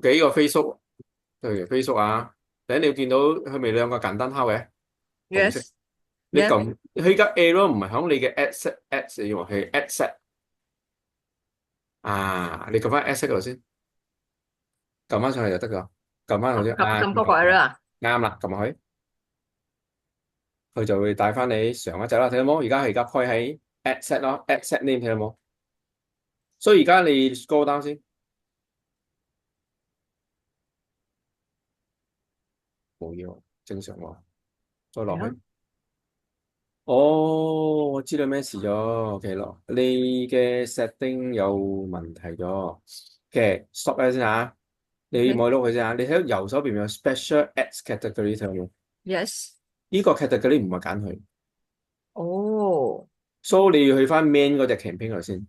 幾個 Facebook，譬如 Facebook 啊，第一你要見到佢咪兩個簡單敲嘅紅色，Yes, 你 yes，撳佢而家 arrow 唔係響你嘅 ad set 喎，係 ad set 啊，你撳翻 ad set 嗰度先，撳翻上去就得噶，撳翻去先啊，咁咁多個人啊？啱啦，撳落去，佢就會帶翻你上一隻啦，睇到冇？而家開喺 ad set 咯，ad set name 睇到冇？所以而家你 scroll down 先，冇嘢喎，正常喎，再落係啊，去。哦，我知道咩事咗，OK 咯，你嘅 setting 有問題咗，OK，stop 一先吓，你，OK，冇碌佢先吓，你睇到右手邊有 special ads category 睇到冇？yes，呢個 category 唔係揀佢哦，so 你要去翻 main 嗰隻 campaign 度先，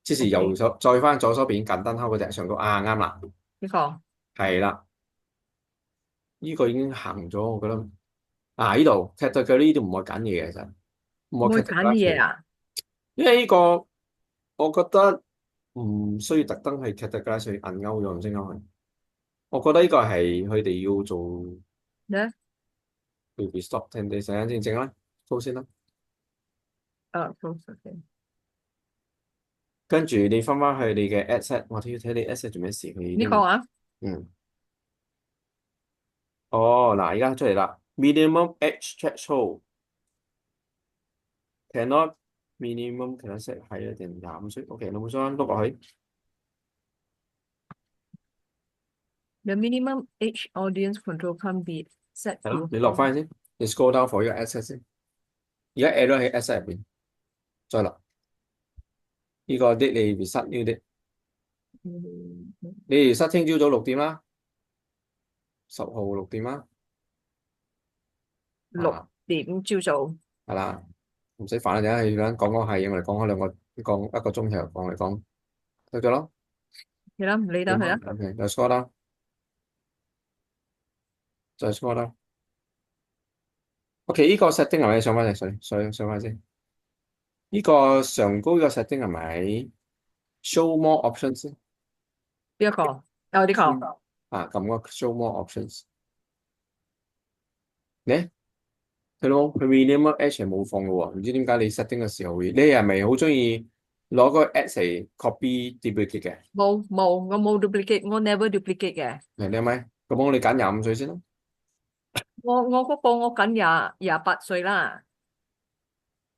即是右，OK，手再翻左手邊簡單敲嗰隻上高啊，啱啦，呢個係啦，呢個已經行咗，我覺得啊呢度 category 呢度唔係揀嘢嘅，其實唔係 唔會揀啲嘢 category，啊？因為呢個我覺得。唔需要特登去 categorize 去銀勾咗唔識勾佢。我覺得呢個係佢哋要做 咧，baby stop 停地陣間先整啦，鋪先啦。OK，跟住你翻去你嘅 ad set，我都要睇你 ad set 做咩事，佢已經呢個啊嗯哦嗱，而家出嚟啦，minimum age threshold cannot minimum cannot set 係一定25歲，OK，你冇錯，碌落去，，the minimum age audience control can be set 係咯，to 你落翻去先，你 scroll down for 呢個 ad set 先，而家 add 咗喺 ad set 入邊，再落呢個啲你 reset 呢啲。嗯你哋塞聽朝早6點啦，10號6點啦，六啊，點朝早，係啦，唔使煩啦，陣間係講講下嘢，我哋講開講1個鐘頭講嚟講，得咗咯，係啦，唔理得點啊佢啦。？OK，再 scroll 啦，再 scroll 啦。OK，呢個 setting 係咪上翻嚟？上翻先。呢個上高呢個 setting 係咪 show more options 先？邊一個？有呢個。啊，撳個 show more options。你係咯，佢 minimum age 係冇放嘅喎，唔知點解你 setting 嘅時候會，你係咪好中意攞個 ads 嚟 copy duplicate 嘅？冇，我冇 duplicate，我 never duplicate 嘅。你係咪？咁我你揀25歲先咯。我嗰個我緊廿八歲啦。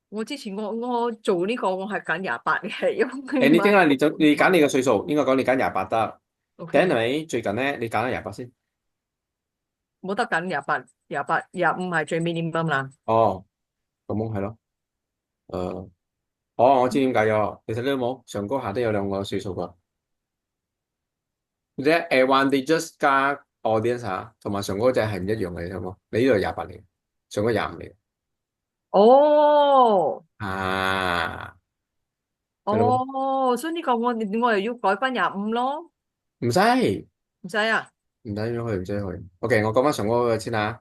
我之前我做呢個我係緊28嘅，因為誒，你聽買下，你揀你嘅歲數，應該講你揀28得。第一係 OK，咪最近咧？你揀咗28先。冇得緊廿五係最 minimum 啦。哦，咁係咯。哦，我知點解咗。你睇到冇？上高下都有兩個歲數㗎。或者 advantages 加 audience 嚇，同埋上高隻係唔一樣嘅，你睇到冇？你呢度28嚟，上高25嚟。哦啊，睇到冇？哦，所以呢個我又要改翻25咯，唔使。唔使啊。唔使咗去，唔使去。OK，我講翻上嗰個先啊，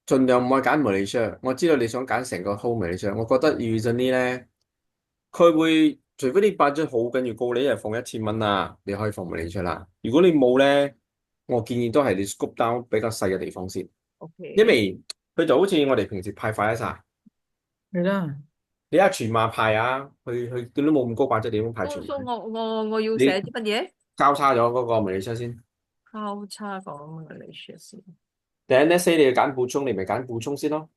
盡量唔好揀 Malaysia。我知道你想揀成個 whole Malaysia，我覺得 usually 咧，佢會除非你 budget 好緊要高，你一日放1000蚊啊，你可以放 Malaysia 啦。如果你冇咧，我建議都係你 scope down 比較細嘅地方先，因 OK，為佢就好似我哋平時派快一晒，係啦。你一全馬派啊，佢都冇咁高 budget 點樣派全馬？所以我要寫你啲乜嘢？交叉咗嗰個 Malaysia 先。交叉講嘅你說先。第一 let's say 你要揀補充，你咪揀補充先咯。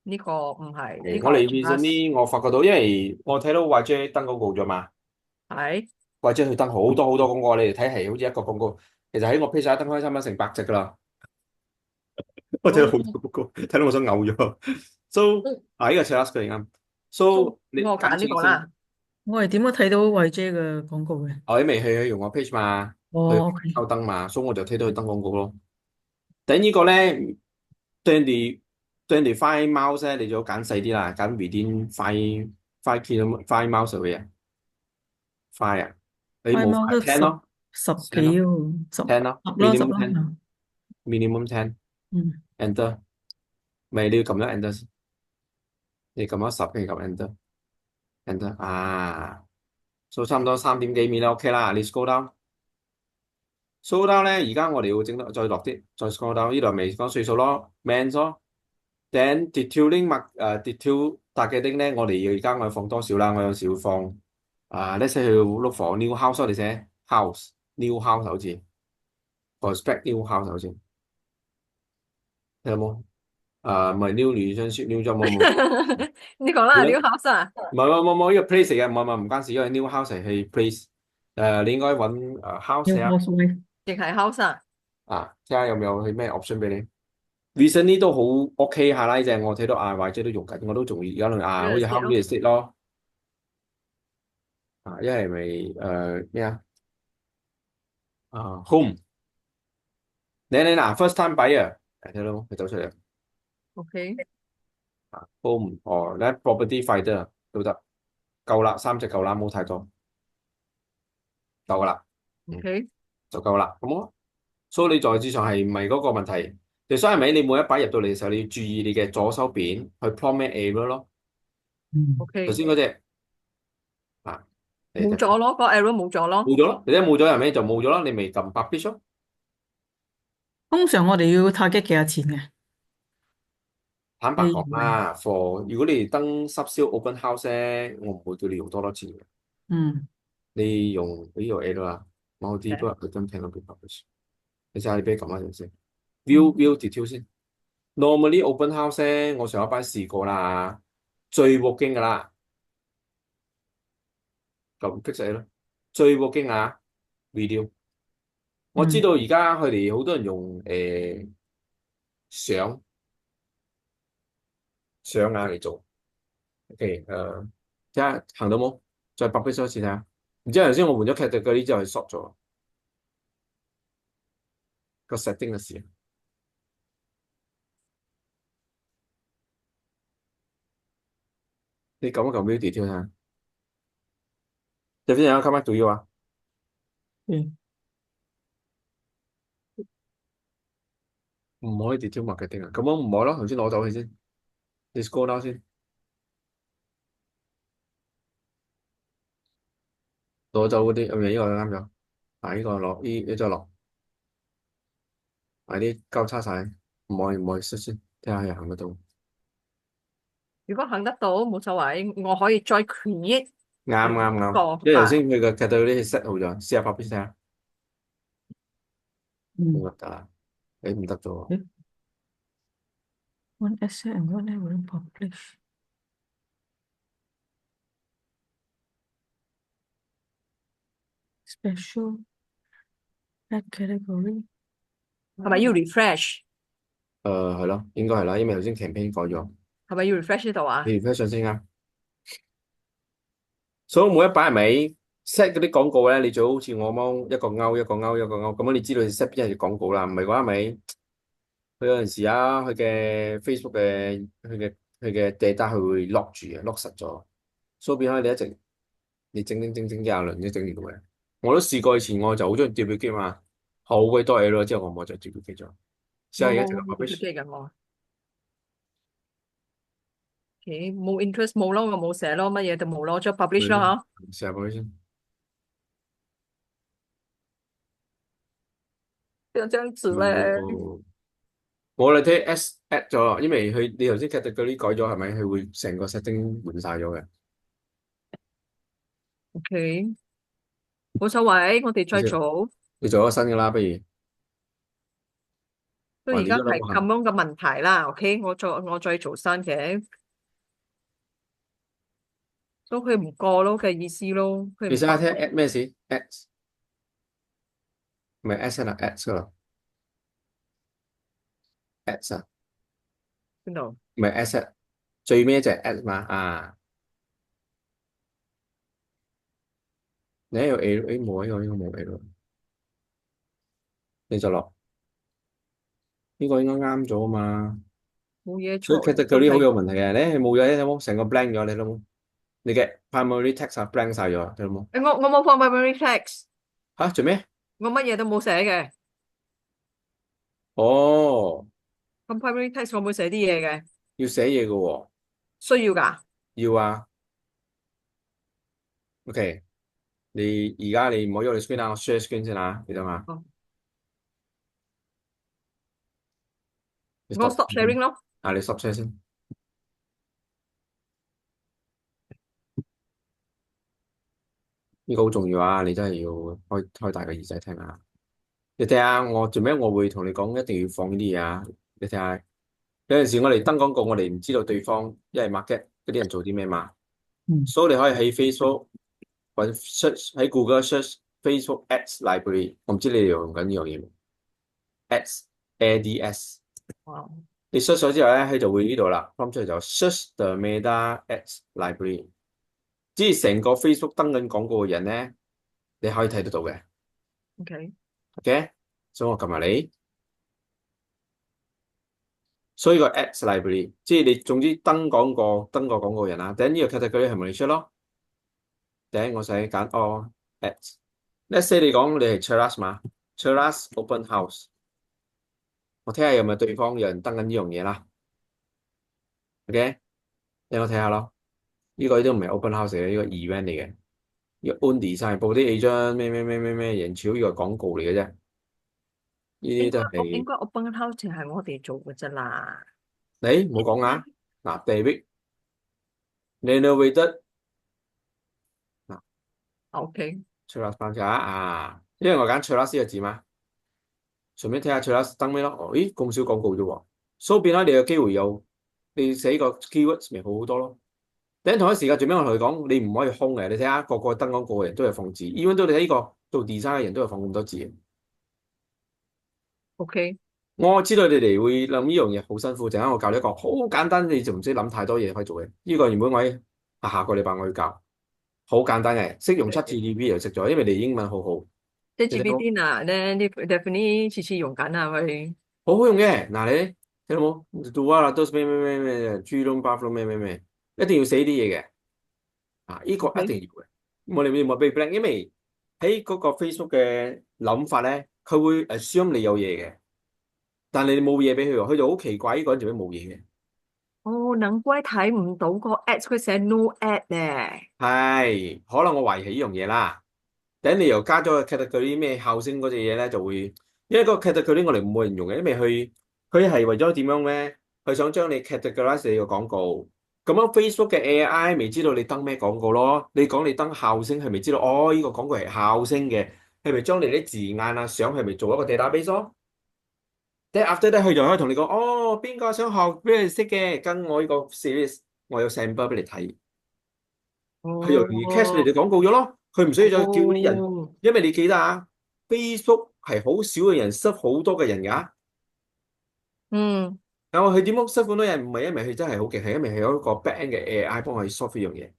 呢個唔係呢個 我嚟 plus recently 我發覺到，因為我睇到 YJ 登廣告咗嘛係，YJ 佢登好多廣告，你哋睇係好似一個廣告，其實喺我 page 登開差唔多成百隻噶啦，我睇到好多廣告，睇到我想嘔咗。So 嗯啊，呢個 Charles 佢啱，so，So 你我揀呢揀自己先。個啦。我係點樣睇到慧姐嘅廣告嘅？我啲未去用我 page 嘛，去哦，OK，收登嘛，所以我就睇到佢登廣告咯。第呢個咧，25 miles 咧，你就要揀細啲啦，揀 within 5 miles away 啊，5啊，你快冇 貓都 10咯。十 ten 咯幾喎，十，10咯十啦十，minimum 啦，10，minimum 嗯，10，enter，咪你要撳咗 enter 先，你撳咗10，跟住撳 enter，enter 啊，數差唔多3點幾秒啦，OK 啦，你 scroll down， slow down 咧，而家我哋要整得再落啲，再 scroll down 呢度未講歲數咯，man 咯，then detailing detail targeting 咧，我哋要而家我要放多少啦？我有時要放let's say 去 look for new house 我哋寫 house new house 好似 prospect new house 好似，有冇？唔係 new relationship new job 冇。你講啦，你咧？你個 house 啊唔係冇呢個 place 嚟嘅，唔關事，因為 new house 係去 place。你應該揾house 要 啊，housewife。淨係 house 啊睇下有冇去咩 option 俾你。recently 都好 OK 下啦，呢只我睇到或者都用緊，我都仲而家用好，real 似 estate house 咯。real estate 咯。一係咪咩home。你嗱 first time buyer 睇到冇佢走出嚟 OK home 咧 property finder 都得，夠啦，3隻夠啦，冇太多，夠噶啦，OK，就夠啦，咁咯。所以你在市場係唔係嗰個問題？所以係咪你每一擺入到嚟嘅時候，你要注意你嘅左手邊去 plot 咩 area 咯？嗯，頭 OK，先嗰隻啊，你睇睇冇咗咯，個 error 冇咗咯。冇咗咯，你睇冇咗係咪就冇咗咯？你未撳 publish 咯？通常我哋要 target 幾多錢嘅？坦白你認為？講啦，for 如果你登濕銷 open house 咧，我唔會叫你用多錢嘅。嗯你用呢個 area 啦，某啲不過佢真聽到佢 publish。你試下你俾撳一陣先，view 嗯 view detail 先。normally open house 咧，我上一班試過啦，最 working 噶啦，咁激死咯，最 working 啊 video。我知嗯道而家佢哋好多人用相相眼嚟做，OK 睇下行到冇？再 publish 多次睇下。然之後頭先我換咗 category 之後，佢 short 咗個 setting 嘅事。你撳一撳 view detail 睇下，有邊有 come back to you 啊？嗯唔可以 detail marketing 啊？咁樣唔可咯，頭先攞走佢先，你 scroll down 先，攞走嗰啲，係咪呢個啱咗？呢個落，呢再落，啲交叉晒，唔可以先，睇下係行得到。如果行得到冇所謂，我可以再 create 啱另一個啱啱，因為頭啊。先佢嘅 category set 好咗，試下 publish 睇下，嗯。冇得啊？唔得咗喎。誒，one essay and one I will publish special add category。係咪要 refresh？係咯，應該係啦，因為頭先 campaign 改咗，係咪要 refresh 呢度啊？你 refresh 上先啱。所以每一版係咪 set 嗰啲廣告咧？你最好好似我咁一個勾一個勾一個勾，咁樣你知道你 set 邊一隻廣告啦。唔係嘅話，係咪佢有陣時啊，佢嘅 Facebook 嘅佢嘅 data 佢會 lock 住啊，lock 實咗。所以變咗你一直你整幾廿輪都整唔到嘅。我都試過以前，我就好中意 duplicate 嘛，好鬼多嘢咯，之後我冇再 duplicate 咗。之後而家就 冇冇冇 publish。duplicate 嘅我。OK，冇 interest 冇咯，我冇寫咯，乜嘢都冇咯，就 publish 咯嗬。試下 publish 先。就這樣子唔係咧。喎，我哋睇 S at 咗，因為你頭先 category 改咗係咪？佢會成個 setting 換晒咗嘅。OK，冇所謂，我哋你做再做。你做咗新嘅啦，不如所以而家你而家諗係咁樣嘅問題啦。OK，我再做新嘅，所以佢唔過咯嘅意思咯，佢唔 你試下聽 publish at 咩事？at 唔係 S 啦，at 噶啦，at 啊，邊度？唔係 S，最尾一隻 at 嘛你喺度 A 冇呢個應該冇 A 咯，你就落呢個應該啱咗啊嘛。冇嘢所以 錯，都 category 好係有問題嘅，你冇咗，你有冇成個 blank 咗？你諗冇？你嘅 primary text 啊 blank 晒咗，你諗冇？誒，我冇放 primary text，做咩？我乜嘢都冇寫嘅。哦，咁 primary text 我冇寫啲嘢嘅，要寫嘢嘅喎，需要㗎。要啊。OK，你而家你唔好喐你 screen 啊，我 share screen 先啊，你等下。哦你 我 stop stop sharing 咯。你 stop share 先。呢個好重要啊！你真係要開大個耳仔聽下。你睇下我做咩？我會同你講，一定要放呢啲嘢啊！你睇下，有陣時我哋登廣告，我哋唔知道對方因為 market 嗰啲人做啲咩嘛，嗯所以你可以喺 Facebook 或者 search 喺 Google search Facebook Ads Library。我唔知你哋用緊呢樣嘢冇？Ads Ads。哇你 search 咗之後咧，佢就會呢度啦，咁出嚟就 search the Meta Ads Library，即係成個 Facebook 登緊廣告嘅人咧，你可以睇得到嘅。，OK，OK，所以我撳埋你。所以個 Ads Library，即係你總之登過廣告人啦。第一呢個 category 係咪你出咯？第一我使揀Ads。Let's say 你講你係 Cheras 嘛，Cheras Open House，我睇下有冇對方有人登緊呢樣嘢啦。OK，俾我睇下咯。呢個都唔係 Open House 嚟嘅，呢個 event 嚟嘅。呢個 Only 晒報啲 agent 咩人潮呢個廣告嚟嘅啫。呢啲都係應該 open house 係我哋做嘅啫啦。你唔好講啊。嗱，David Renovated 嗱 OK， ，Cheras 翻架啊，因為我揀 Cheras 呢個字嘛。順便睇下 Cheras 登咩咯？哦，咦咁少廣告啫喎，所以變咗你有機會有你寫個 keywords 咪好好多咯。等同一時間，最尾我同你講，你唔可以空嘅。你睇下個個登廣告嘅人都係放字，even 到你睇呢個做 design 嘅人都係放咁多字嘅。OK，我知道你哋會諗呢樣嘢好辛苦，陣間我教你一個好簡單，你就唔使諗太多嘢可以做嘅。呢個原本我喺下個禮拜我要教，好簡單嘅，識用7GDP就識咗，因為你英文好好，即係 你睇到 GPT 啊，你 definitely 次次用緊啊佢。好好用嘅。嗱你睇到冇？do 啊都咩豬窿巴窿咩，一定要寫啲嘢嘅。啊，呢個一 OK，定要嘅。我哋唔好被 blank，因為喺嗰個 Facebook 嘅諗法咧，佢會assume 你有嘢嘅，但係你冇嘢俾佢喎，佢就好奇怪，呢個人做咩冇嘢嘅？哦，難怪睇唔到個 ad，佢寫 no ad 咧。係，可能我懷疑係呢樣嘢啦。等你又加咗個 category 咩效星嗰隻嘢咧，就會因為嗰個 category 我哋冇人用嘅，因為佢係為咗點樣咧？佢想將你 categorize 你個廣告。咁樣 Facebook 嘅 AI 未知道你登咩廣告咯？你講你登效星係咪知道？哦，呢個廣告係效星嘅，係咪將你啲字眼啊、相係咪做一個 database 咯？即係 after that 佢就可以同你講，哦，邊個想學俾你識嘅，跟我呢個 series，我有 sample 俾你睇。佢就容易 catch 你哋哦廣告咗咯，佢唔需要再叫嗰啲人，哦，因為你記得啊，Facebook 係好少嘅人 serve 好多嘅人㗎。嗯但係佢點樣 serve 咁多人？唔係因為佢真係好勁，係因為係有一個 back-end 嘅 AI 幫佢 solve 呢樣嘢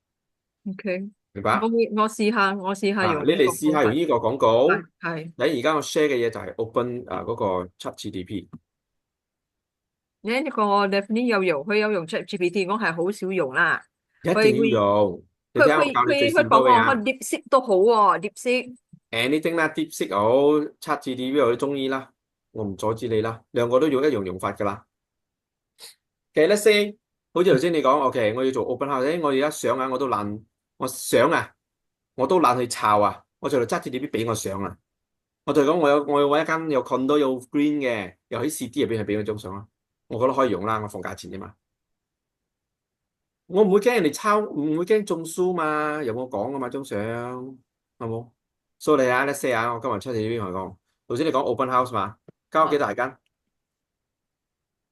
，，OK，明白？我試下啊，你用呢個哋試方法。下用呢個廣告。係，你而家我 share 嘅嘢就係 open 嗰個 ChatGPT，你呢個我 definitely 有用，佢有用 ChatGPT，我係好少用啦。一定要佢會用。你睇佢下我教你最 佢佢佢 simple 講嘅啊我 DeepSeek 都好喎，DeepSeek。，anything 啦，DeepSeek 好，ChatGPT 我都中意啦，我唔阻止你啦，兩個都用一樣用法㗎啦。其實 let's say，好似頭先你講，OK，我要做 open house，我而家相啊，我都懶，我相啊，我都懶去抄啊，我就嚟揸住啲俾我相啊，我就講我要揾一間有 condo 有 green 嘅，又喺 city 入邊係俾我張相啊，我覺得可以用啦，我放價錢啫嘛，我唔會驚人哋抄，唔會驚中書嘛，有冇講啊嘛張相，係冇？所以你啊，let's say 啊，我今日出嚟呢邊同你講，頭先你講 open house 嘛，交幾大間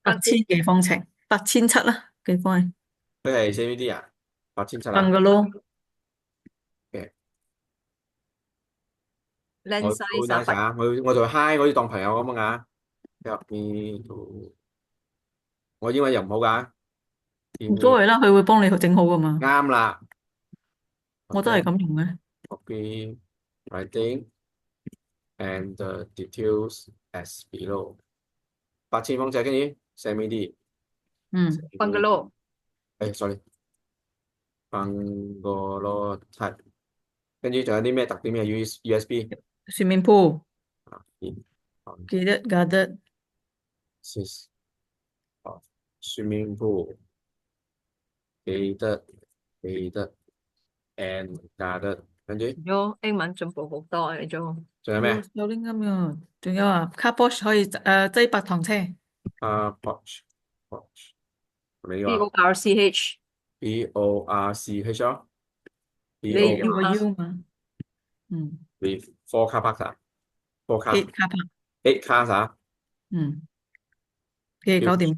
？8000幾方尺，8700啦，幾方尺佢係 CMD 啊，8700啦。，bungalow OK，我 Land 好 size 啊，nice 啊！我就 hi，我要當朋友咁啊！入邊度，我英文又唔好噶，唔所謂啦，佢會幫你整好噶嘛，啱啦。我都係咁用嘅。OK，copy writing and the details as below。8000方尺，跟住 send me 啲嗯， bungalow。sorry，Bangalore type，跟住仲有啲咩特點嘅 USB 上面鋪啊記得 guarded ，sys 啊，swimming pool，記得 and 加得，跟住咗英文進步好多啊！你都仲有咩？有啲啱啊，仲有啊，car wash 可以擠白糖車， Porch，係咪呢個 B 啊 O R C H，？Porch 咯，B 你 O 要個 U 下 U 嘛，嗯 with four car parks 啊，four ，8 car car park，eight cars 啊嗯，OK，搞，huge 掂，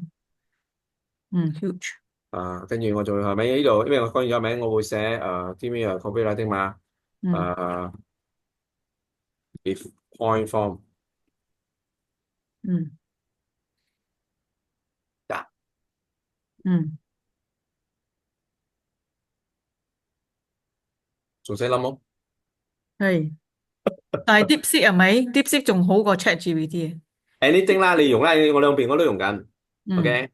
嗯，huge，跟住我仲係咪呢度？因為我講完咗名，我會寫give me a copywriting 嘛，嗯誒 if point form 嗯呀，嗯，仲使諗冇係，但係 DeepSeek 係咪？DeepSeek 仲好過 ChatGPT 啊，？anything 啦，你用啦，我兩邊我都用緊嗯，，OK，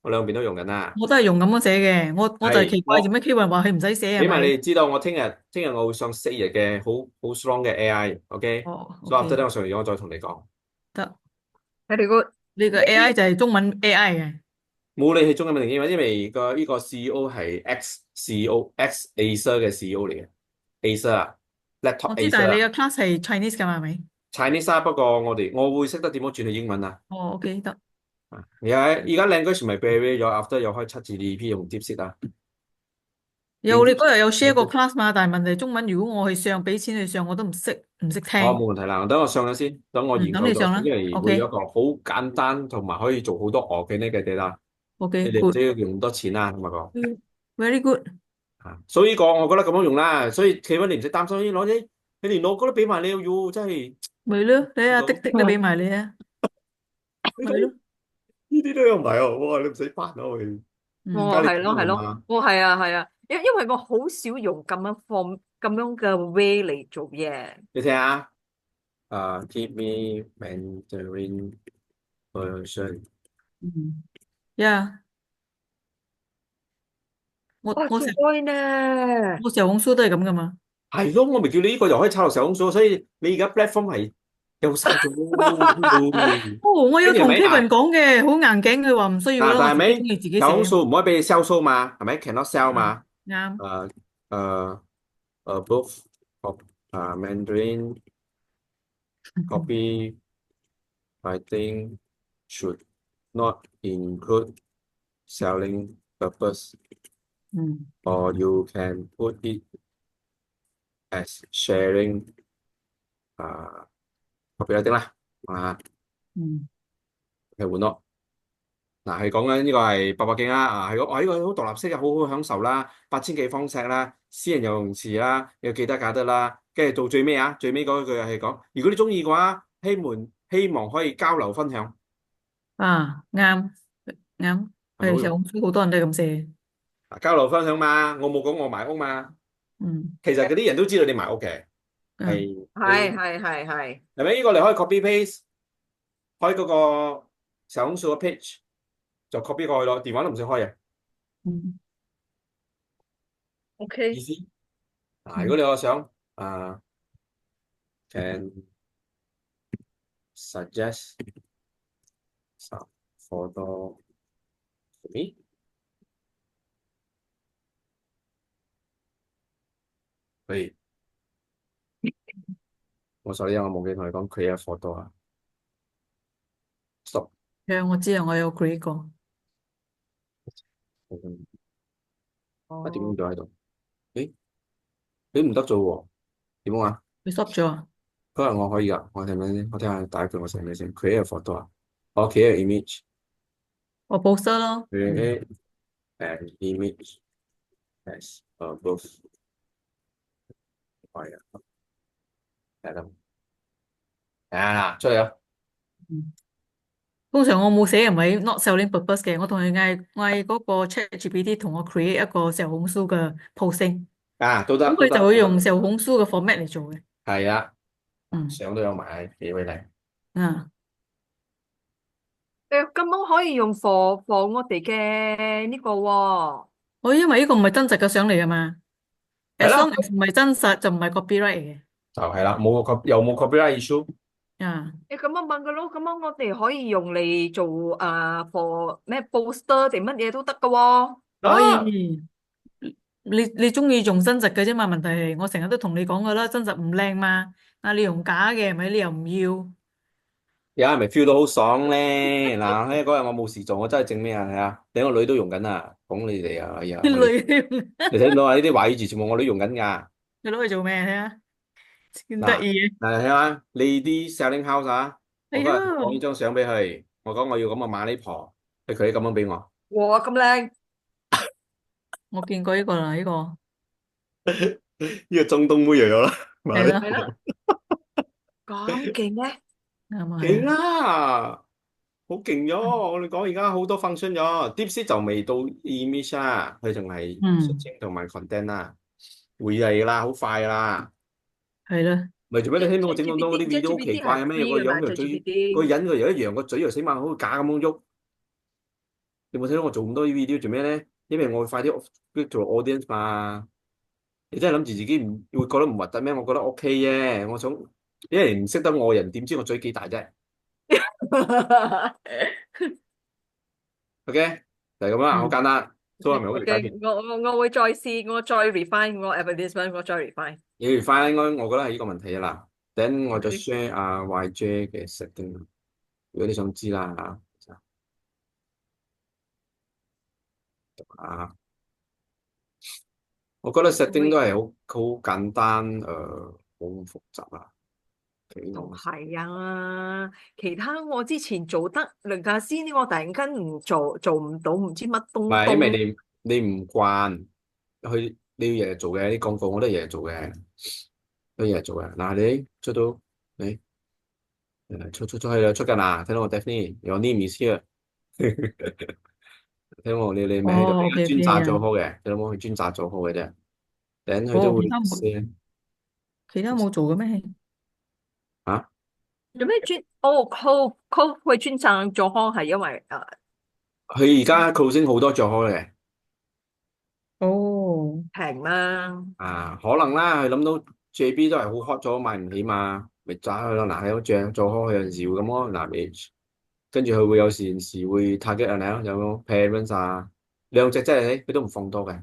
我兩邊都用緊啦。我都係用咁樣寫嘅，我就係奇怪做咩 Kevin 話佢唔使寫係俾埋你咪？哋知道，我聽日我會上4日嘅好 strong 嘅 AI，OK，哦所以 after ，OK，呢我上完咗我再同你講。得，，very good。呢個 AI 就係中文 AI 嘅，冇理係中文定英文，因為呢個 CEO 係 ex Acer 嘅 CEO 嚟嘅，Acer 啊，laptop 我知，但 Acer 啊係你嘅 class 係 Chinese 噶嘛係咪？，Chinese 啊，不過我會識得點樣轉去英文啊。哦，OK，得。而家 language 咪 barrier 咗，after 又開7 GDP 用 DeepSeek 啊，用 有你嗰日有 share 個 DeepSeek，class 嘛？但係問題中文，如果我去上，俾錢去上，我都唔識哦聽。冇問題啦，等我上咗先，等我嗯，研究咗先，等你上啦。因為會有一 OK，OK，good。個好簡單同埋可以做好多嘅呢嘅 data。你 OK，哋唔 good，使要用咁多錢啦，同埋講嗯，very good。所以呢個我覺得咁樣用啦，所以企穩你唔使擔心，攞啲你連 logo 都俾埋你，要真係咪咯，你阿的的都俾呢埋你啊，咪咯。啲都有埋喎，哇！你唔使煩啊，我哋嗯加你係咯係咯，錢用嘛，我係啊係啊，因為我好少用咁樣嘅 way 嚟做嘢。你聽下，Give me Mandarin version，嗯呀，我哇，我成做開呢？我小紅書都係咁噶嘛。係咯，我咪叫你呢個又可以抄落小紅書，所以你而家 platform 係有晒咗喎，哦，我有同 跟住係咪 Kevin 講嘅，好硬頸，佢話唔需要啦，我但係咪自己中意自己小紅寫。書唔可以俾你 sell show 嘛，係咪 cannot sell 嗯，嘛？啱。誒誒both of Mandarin copywriting should not include selling purpose, 嗯 or you can put it as sharing copywriting 啦，嗯係換咯。嗱，係講緊呢個係八百徑啦，係呢個好獨立式嘅，好好享受啦，8000幾方尺啦，私人游泳池啦，又記得搞得啦，跟住到最尾啊，最尾嗰句係講，如果你中意嘅話，希望可以交流分享，啊，啱啱，係小係咪好用？紅書好多人都係咁寫。交流分享嘛，我冇講我買屋嘛，嗯其實嗰啲人都知道你買屋嘅，嗯係你係係係係係咪呢個你可以 copy paste 開嗰個小紅書嘅 page 就 copy 過去咯，電話都唔使開嘅嗯意，OK。思。如果嗯你話想can suggest some photo to me，可以，我所以我冇記同你講 create photo 啊，stop，係啊，我知啊，我有 create 過。點哦，咗喺度？誒，你唔得做喎，點啊？你 stop 咗啊？嗰日我可以噶，我睇下先，我睇下第一句我寫咩先，create photo 啊，我 create我 post 咯。嗯 image，create an image as above，係啊，係咁，出嚟啊！嗯，通常我冇寫係咪 not selling purpose 嘅，我同佢嗌嗰個 ChatGPT 同我 create 一個小紅書嘅 posting，都得，都得，咁佢就會都得，用小紅書嘅 format 嚟做嘅。係啊，嗯相都有埋，幾位靚。啊，咁樣可以用 for 我哋嘅呢個喎。我因為呢個唔係真實嘅相嚟㗎嘛，as 係啦，long as 唔係真實就唔係 copyright 嚟就係啦，又冇 copyright issue，嘅。啊，你咁樣問佢咯，咁樣我哋可以用嚟做for 咩 poster 定乜嘢都得噶喎。可啊，以。你中意用真實嘅啫嘛？問題係我成日都同你講噶啦，真實唔靚嘛。啊，你用假嘅，咪你又唔要。而家係咪 feel 到好爽咧？嗱，喺嗰日我冇事做，我真係整咩啊？睇下，你個女都用緊啊，捧你哋啊！哎呀，我哋女你睇到啊？呢啲華語字全部我女用緊㗎。你攞去做咩睇下？先得嗱意嘅。嗱，睇下你啲 selling house 啊！哎我嗰日講呢呀，張相俾佢，我講我要咁嘅馬呢婆，佢咁樣俾我。哇，咁靚，我見過呢個啦，呢個呢個中東妹又有啦，馬呢係啦，係啦，婆咁勁咩？啱啊，係勁啊，啦！好勁咗！嗯我哋講而家好多 function 咗，DeepSeek 就未到 image 啊，佢仲係 嗯，searching 同埋 content 啦，會嚟噶啦，好快噶啦。係啦，咪做咩？你聽到我整咁多嗰啲 video 好奇 ChatGPT 係 怪嘅咩？有 free 個嘅嘛樣又嘴，個 ChatGPT。人個又一樣，個嘴又死猛，好似假咁樣喐。你有冇睇到我做咁多啲 video 做咩咧？因為我會快啲做 audience 嘛。你真係諗住自己唔會覺得唔核突咩？我覺得 OK 啫。我想，因為唔識得我嘅人點知我嘴幾大啫？OK，就係咁啦，好簡嗯，單，都係咪好易解 OK，決？我會再試，我再 refine 我 advertisement，我再 refine。你要翻應該，我覺得係呢個問題啦。等我就 OK，share 阿 YJ 嘅 setting，如果你想知啦嚇，啊，我覺得 setting 都會係好簡單，冇咁複雜啊。幾就弄係啊，其他我之前做得凌駕司呢，我突然間唔做，做唔到，唔知乜唔係因為東東。你唔慣，你要日日做嘅啲廣告，我都係日日做嘅，都日日做嘅。嗱，你出到你出去啦，出緊啦，睇到我 Daphne，your name is here，睇到我你咪喺度，哦呢個，OK 專 OK 責做啊，好嘅，睇到冇？佢專責做好嘅啫，等佢都哦，會 s 其他冇做嘅咩？啊。做咩專？哦，call 會專撐做康係因為佢而家 closing 好多做開嘅，哦，平啦。啊，可能啦，佢諗到 JB 都係好 hot 咗，買唔起嘛，咪揸佢咯。嗱，喺度漲做開，佢有陣時會咁咯。嗱，你跟住佢會有時會 target 人哋咯，有冇 parents 啊，兩隻真係佢都唔放多嘅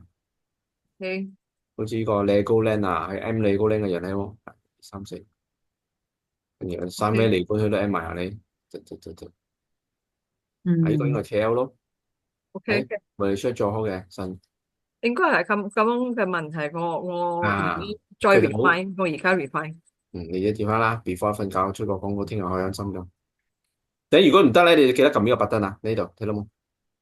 ，OK，好似呢個 Legoland 啊，係 M Legoland 嘅人咧喎，三四，跟住三咩 OK，嚟搬去都 M 埋下你，就，啊，呢個應該嗯，係 KL 咯，OK，誒，咪 share 做開嘅新應該係咁嘅問題。我而家啊，再 其實好，refine，我而家 refine 你一接翻啦，before 瞓覺出個廣告，聽日開心咗。等如果唔得咧，你記得撳呢個 button 啊，呢度睇到冇？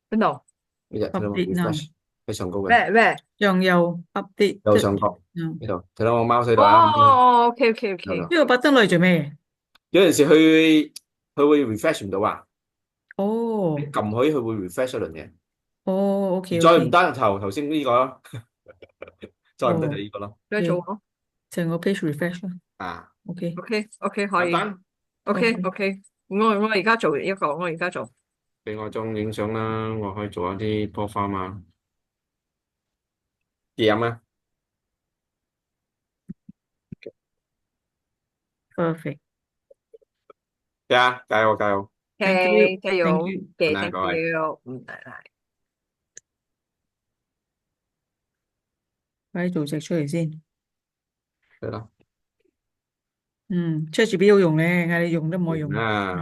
邊度？呢日睇到冇 update 啦，？refresh 喺上高嘅咩？上右 update，右上角嗯，呢度睇到我貓喺度啊，哦，OK，OK，OK，有呢個 button 嚟做咩？有陣時佢會 refresh 唔到啊，你哦，撳佢會 refresh 一輪嘅，哦，OK 再唔 OK，得頭先呢個咯，再唔得就哦呢個咯，再做咯。成個 page refresh 啦啊，，OK OK，OK，可以。簡單，OK，OK，OK，我而家做一個，我而家做。俾我張影相啦，我可以做一啲波花嘛，嘢飲啊，perfect，得啊，加油加油，thank you OK，加thank 油。you，好 OK，啦 thank 各位，you。嗯，係。快啲做隻出嚟先。得啦，嗯，ChatGPT 好用咧，嗌你用都唔可以完用。啦。